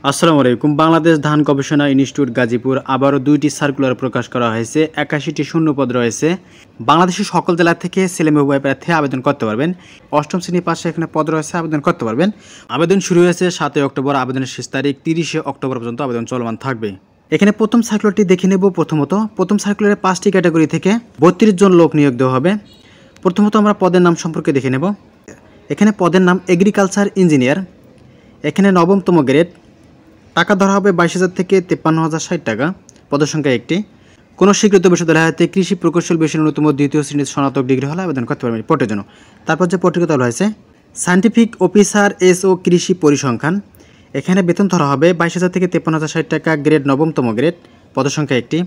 আসসালামু আলাইকুম। বাংলাদেশ ধান গবেষণা ইনস্টিটিউট গাজীপুর আবারও 2টি সার্কুলার প্রকাশ করা হয়েছে। 81টি শূন্যপদ রয়েছে। বাংলাদেশের সকল জেলা থেকে ছেলেমেয়ে উভয় প্রার্থী আবেদন করতে পারবেন। অষ্টম শ্রেণী পাশে এখানে পদ রয়েছে, আবেদন করতে পারবেন। আবেদন শুরু হয়েছে 7 অক্টোবর, আবেদনের শেষ তারিখ 30 অক্টোবর পর্যন্ত আবেদন চলমান থাকবে। এখানে প্রথম সার্কুলারটি দেখে নেব। প্রথম সার্কুলারে 5টি ক্যাটাগরি থেকে 32 জন লোক নিয়োগ দেওয়া হবে। প্রথমত আমরা পদের নাম সম্পর্কে দেখে নেব। এখানে পদের নাম এগ্রিকালচার ইঞ্জিনিয়ার। এখানে নবমতম গ্রেড। টাকা ধরা হবে 22,000 থেকে 53,060 টাকা। পদের সংখ্যা 1টি। কোনো স্বীকৃত বিশ্ববিদ্যালয় হতে কৃষি প্রকৌশল বিষয়ে ন্যূনতম 2য় শ্রেণীর স্নাতক ডিগ্রি হলে আবেদন করতে পারবেন পদের জন্য। তারপর যে পদটি বলা হয়েছে সায়েন্টিফিক অফিসার এসও কৃষি পরিসংখ্যান। এখানে বেতন ধরা হবে 22,000 থেকে 53,060 টাকা। গ্রেড নবমতম গ্রেড। পদের সংখ্যা 1টি।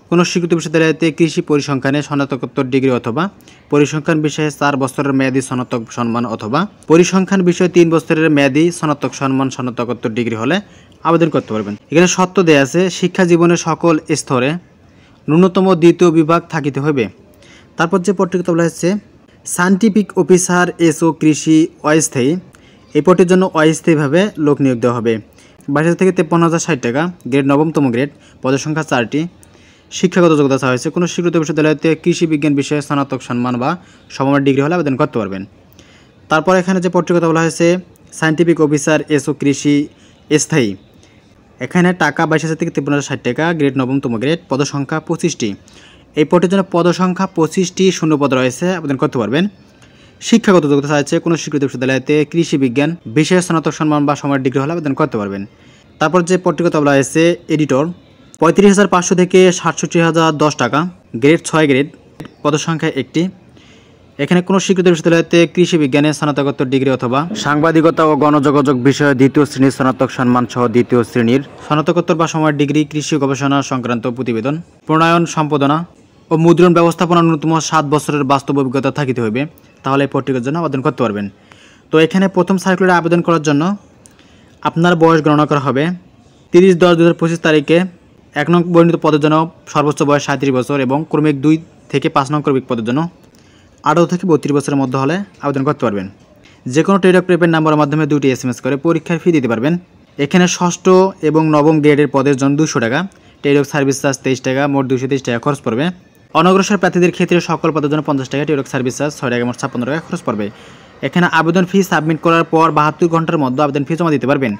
কোনো স্বীকৃত বিশ্ববিদ্যালয়তে কৃষি পরিসংখ্যানে স্নাতকোত্তর ডিগ্রি অথবা পরিসংখ্যান বিষয়ে 4 বছরের মেয়াদী স্নাতক সম্মান অথবা পরিসংখ্যান বিষয়ে 3 বছরের মেয়াদী স্নাতক সম্মান স্নাতকোত্তর ডিগ্রি হলে আবেদন করতে পারবেন। এখানে শর্ত দেয়া আছে শিক্ষা জীবনের সকল স্তরে ন্যূনতম 2য় বিভাগ থাকিতে হবে। তারপর যে পদটি বলা হচ্ছে সায়েন্টিফিক অফিসার এসও কৃষি অস্থায়ী। এই পদের জন্য অস্থায়ীভাবে লোক নিয়োগ দেওয়া হবে। 22,000 থেকে 53,060 টাকা। গ্রেড নবমতম গ্রেড। পদের সংখ্যা 4টি। শিক্ষাগত যোগ্যতা চাওয়া হয়েছে কোনো স্বীকৃত বিশ্ববিদ্যালয়তে কৃষি বিজ্ঞান বিষয়ে স্নাতক সম্মান বা সমমানের ডিগ্রি হলে আবেদন করতে পারবেন। তারপর এখানে যে পদটির কথা বলা হয়েছে সায়েন্টিফিক অফিসার এসও কৃষি স্থায়ী। এখানে টাকা 22,000 থেকে 53,060 টাকা। গ্রেড নবমতম গ্রেড। পদ সংখ্যা 25টি। এই পদের জন্য পদ সংখ্যা 25টি শূন্যপদ রয়েছে, আবেদন করতে পারবেন। শিক্ষাগত যোগ্যতা চাইছে কোনো স্বীকৃত বিশ্ববিদ্যালয়তে কৃষি বিজ্ঞান বিষয়ে স্নাতক সম্মান বা সময়ের ডিগ্রি হলে আবেদন করতে পারবেন। তারপর যে পদটির কথা বলা হয়েছে এডিটর। 35,500 থেকে 67,010 টাকা। Grade 6 grade. পদের সংখ্যা 1টি। এখানে কোনো স্বীকৃত বিশ্ববিদ্যালয়তে কৃষি বিজ্ঞানে স্নাতকোত্তর ডিগ্রি অথবা সাংবাদিকতা ও গণযোগাযোগ বিষয়ে 2য় শ্রেণীর স্নাতক সম্মান সহ 2য় শ্রেণীর স্নাতকোত্তর বা সময়ের ডিগ্রি। কৃষি গবেষণা সংক্রান্ত প্রতিবেদন প্রণয়ন, সম্পাদনা ও মুদ্রণ ব্যবস্থাপনা ন্যূনতম 7 বছরের বাস্তব অভিজ্ঞতা থাকিতে হইবে, তাহলে এই পদটির জন্য আবেদন করতে পারবেন। তো এখানে প্রথম সার্কুলারে আবেদন করার জন্য আপনার বয়স গণনা করা হবে 30/10/2025 তারিখে 1 নং বর্ণিত পদের জন্য সর্বোচ্চ বয়স 37 বছর এবং ক্রমিক 2 থেকে 5 নং ক্রমিক পদের জন্য 18 থেকে 32 বছরের মধ্যে হলে আবেদন করতে পারবেন। যে কোনো টেলিটক প্রিপেড নাম্বারের মাধ্যমে 2টি SMS করে পরীক্ষার ফি দিতে পারবেন। এখানে ষষ্ঠ এবং নবম গ্রেডের পদের জন্য 200 টাকা। টেলিটক সার্ভিস চার্জ 23 টাকা, মোট 230 টাকা খরচ পড়বে। অনগ্রসর প্রার্থীদের ক্ষেত্রে সকল পদের জন্য 50 টাকা, টেলিটক সার্ভিস চার্জ 6 টাকা, মোট 56 টাকা খরচ পড়বে। এখানে আবেদন ফি সাবমিট করার পর 72 ঘন্টার মধ্যে আবেদন ফি জমা দিতে পারবেন।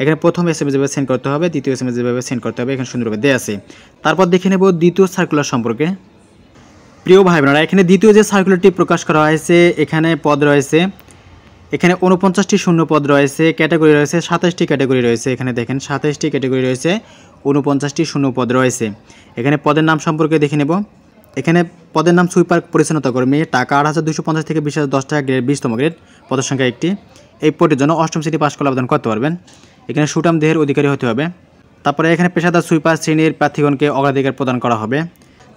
এখানে প্রথম SMS যেভাবে সেন্ড করতে হবে, দ্বিতীয় SMS যেভাবে সেন্ড করতে হবে এখানে সুন্দরভাবে দেওয়া আছে। তারপর দেখে নেব দ্বিতীয় সার্কুলার সম্পর্কে। প্রিয় ভাই বোনেরা, এখানে দ্বিতীয় যে সার্কুলারটি প্রকাশ করা হয়েছে এখানে পদ রয়েছে, এখানে 49টি শূন্য পদ রয়েছে। ক্যাটাগরি রয়েছে 27টি ক্যাটাগরি রয়েছে। এখানে দেখেন 27টি ক্যাটাগরি রয়েছে, 49টি শূন্য পদ রয়েছে। এখানে পদের নাম সম্পর্কে দেখে নেব। এখানে পদের নাম সুইপার পরিচ্ছন্নতা কর্মী। টাকা 8,250 থেকে 20,010 টাকা। গ্রেড 20তম গ্রেড। পদের সংখ্যা 1টি। এই পদের জন্য অষ্টম শ্রেণী পাশ করলে আবেদন করতে পারবেন। এখানে সুঠাম দেহের অধিকারী হতে হবে। তারপরে এখানে পেশাদার সুইপার শ্রেণীর প্রার্থীগণকে অগ্রাধিকার প্রদান করা হবে।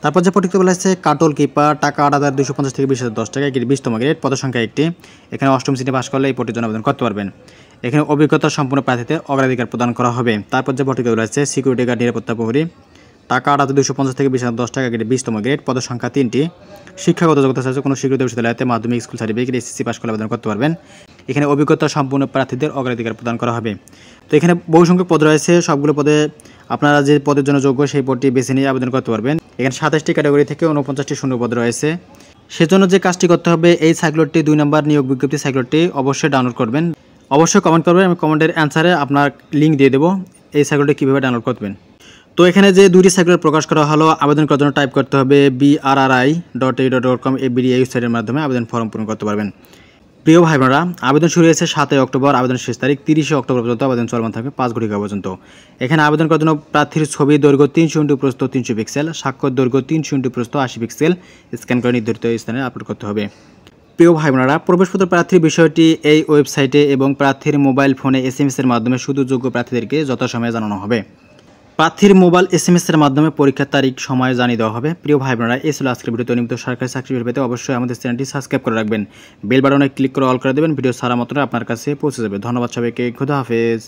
তারপর যে পদটি বলা হচ্ছে কাটল কিপার। টাকা 8,250 থেকে 20,010 টাকা। গ্রেড 20তম গ্রেড। পদের সংখ্যা 1টি। এখানে অষ্টম শ্রেণী পাশ করলে এই পদের জন্য আবেদন করতে পারবেন। এখানে অভিজ্ঞতা সম্পূর্ণ প্রার্থীদের অগ্রাধিকার প্রদান করা হবে। তারপর যে পদটি বলা হচ্ছে সিকিউরিটি গার্ড নিরাপত্তা প্রহরী। টাকা 8,250 থেকে 20,010 টাকা। গ্রেড 20তম গ্রেড। পদের সংখ্যা 3টি। শিক্ষাগত যোগ্যতা আছে কোনো স্বীকৃত বিশ্ববিদ্যালয়তে মাধ্যমিক স্কুল সার্টিফিকেট SSC পাশ করলে আবেদন করতে পারবেন। এখানে অভিজ্ঞতা সম্পূর্ণ প্রার্থীদের অগ্রাধিকার প্রদান করা হবে। তো এখানে বহু সংখ্যক পদ রয়েছে, সবগুলো পদে আপনারা যে পদের জন্য যোগ্য সেই পদটি বেছে নিয়ে আবেদন করতে পারবেন। এখানে 27টি ক্যাটাগরি থেকে 49টি শূন্য পদ রয়েছে। সেজন্য যে কাজটি করতে হবে এই সার্কুলারটি 2 নম্বর নিয়োগ বিজ্ঞপ্তি সার্কুলারটি অবশ্যই ডাউনলোড করবেন। অবশ্যই কমেন্ট করবেন, আমি কমেন্টের অ্যান্সারে আপনার লিঙ্ক দিয়ে দেবো এই সার্কুলারটি কীভাবে ডাউনলোড করবেন। তো এখানে যে 2টি সার্কুলার প্রকাশ করা হলো, আবেদন করার জন্য টাইপ করতে হবে brri.edu.com এই ওয়েবসাইটের মাধ্যমে আবেদন ফর্ম পূরণ করতে পারবেন। প্রিয় ভাই বোনেরা, আবেদন শুরু হয়েছে 7 অক্টোবর, আবেদনের শেষ তারিখ 30 অক্টোবর পর্যন্ত আবেদন চলমান থাকবে 5 ঘটিকা পর্যন্ত। এখানে আবেদন করার জন্য প্রার্থীর ছবি দৈর্ঘ্য 300 × প্রস্থ 300 পিক্সেল, স্বাক্ষর দৈর্ঘ্য 300 × প্রস্থ 80 পিক্সেল স্ক্যান করে নির্ধারিত স্থানে আপলোড করতে হবে। প্রিয় ভাই বোনেরা, প্রবেশপত্র প্রার্থীর বিষয়টি এই ওয়েবসাইটে এবং প্রার্থীর মোবাইল ফোনে SMS এর মাধ্যমে শুধু যোগ্য প্রার্থীদেরকে যথাসময়ে জানানো হবে। প্রার্থীর মোবাইল SMS এর মাধ্যমে পরীক্ষার তারিখ সময় জানিয়ে দেওয়া হবে। প্রিয় ভাই বোনেরা, এই ছিল আজকের ভিডিওতে। নিয়মিত সরকারি চাকরি পেতে অবশ্যই আমাদের চ্যানেলটি সাবস্ক্রাইব করে রাখবেন। বেল বাটনে ক্লিক করে অল করে দেবেন। ভিডিও সারা মাত্র আপনার কাছে পৌঁছে যাবে। ধন্যবাদ সবাইকে। খোদা হাফেজ।